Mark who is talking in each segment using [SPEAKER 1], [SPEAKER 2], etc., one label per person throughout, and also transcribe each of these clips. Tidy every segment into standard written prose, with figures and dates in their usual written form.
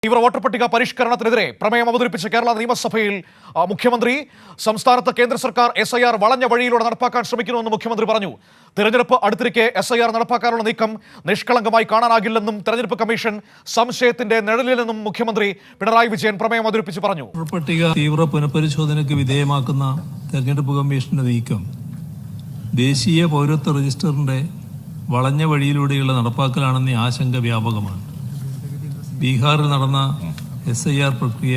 [SPEAKER 1] തീവ്ര വോട്ടർ പട്ടിക പരിഷ്കരണത്തിനെതിരെ പ്രമേയം അവതരിപ്പിച്ച കേരള നിയമസഭയിൽ മുഖ്യമന്ത്രി സംസ്ഥാനത്ത് കേന്ദ്ര സർക്കാർ SIR വളഞ്ഞ വഴിയിലൂടെ നടപ്പാക്കാൻ ശ്രമിക്കുന്നുവെന്ന് മുഖ്യമന്ത്രി പറഞ്ഞു. തെരഞ്ഞെടുപ്പ് അടുത്തിരിക്കെ SIR നടപ്പാക്കാനുള്ള നീക്കം നിഷ്കളങ്കമായി കാണാനാകില്ലെന്നും തെരഞ്ഞെടുപ്പ് കമ്മീഷൻ സംശയത്തിന്റെ നിഴലിലെന്നും മുഖ്യമന്ത്രി പിണറായി വിജയൻ പ്രമേയം അവതരിപ്പിച്ച് പറഞ്ഞു.
[SPEAKER 2] പട്ടിക തീവ്ര പുനഃപരിശോധനയ്ക്ക് വിധേയമാക്കുന്ന തെരഞ്ഞെടുപ്പ് കമ്മീഷന്റെ നീക്കം ദേശീയ പൗരത്വ രജിസ്റ്ററിന്റെ വളഞ്ഞ വഴിയിലൂടെയുള്ള നടപ്പാക്കലാണെന്ന ആശങ്ക വ്യാപകമാണ്. ബീഹാറിൽ നടന്ന SIR പ്രക്രിയ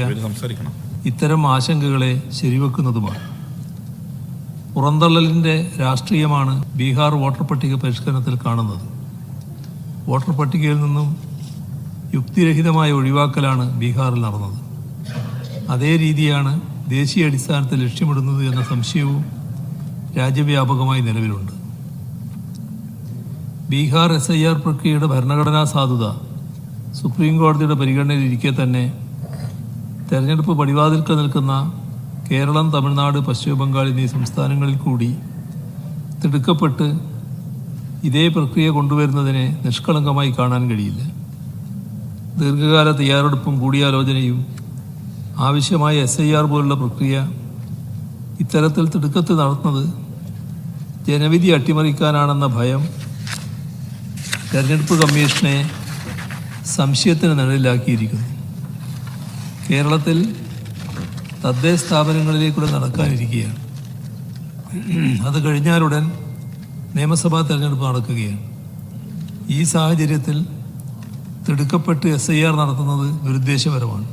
[SPEAKER 2] ഇത്തരം ആശങ്കകളെ ശരിവെക്കുന്നതുമാണ്. പുറന്തള്ളലിന്റെ രാഷ്ട്രീയമാണ് ബീഹാർ വോട്ടർ പട്ടിക പരിഷ്കരണത്തിൽ കാണുന്നത്. വോട്ടർ പട്ടികയിൽ നിന്നും യുക്തിരഹിതമായ ഒഴിവാക്കലാണ് ബീഹാറിൽ നടന്നത്. അതേ രീതിയാണ് ദേശീയ അടിസ്ഥാനത്തിൽ ലക്ഷ്യമിടുന്നത് എന്ന സംശയവും രാജ്യവ്യാപകമായി നിലവിലുണ്ട്. ബീഹാർ SIR പ്രക്രിയയുടെ ഭരണഘടനാ സാധുത സുപ്രീം കോടതിയുടെ പരിഗണനയിലിരിക്കെ തന്നെ തെരഞ്ഞെടുപ്പ് പടിവാതിൽക്ക് നിൽക്കുന്ന കേരളം, തമിഴ്നാട്, പശ്ചിമ ബംഗാൾ എന്നീ സംസ്ഥാനങ്ങളിൽ കൂടി തിടുക്കപ്പെട്ട് ഇതേ പ്രക്രിയ കൊണ്ടുവരുന്നതിനെ നിഷ്കളങ്കമായി കാണാൻ കഴിയില്ല. ദീർഘകാല തയ്യാറെടുപ്പും കൂടിയാലോചനയും ആവശ്യമായ SIR പോലുള്ള പ്രക്രിയ ഇത്തരത്തിൽ തിടുക്കത്തിൽ നടത്തുന്നത് ജനവിധി അട്ടിമറിക്കാനാണെന്ന ഭയം തെരഞ്ഞെടുപ്പ് കമ്മീഷനെ സംശയത്തിന് നിഴലിലാക്കിയിരിക്കുന്നു. കേരളത്തിൽ തദ്ദേശ സ്ഥാപനങ്ങളിലേക്കൂടെ നടക്കാനിരിക്കുകയാണ്. അത് കഴിഞ്ഞാലുടൻ നിയമസഭാ തെരഞ്ഞെടുപ്പ് നടക്കുകയാണ്. ഈ സാഹചര്യത്തിൽ തിടുക്കപ്പെട്ട് SIR നടത്തുന്നത് ദുരുദ്ദേശപരമാണ്.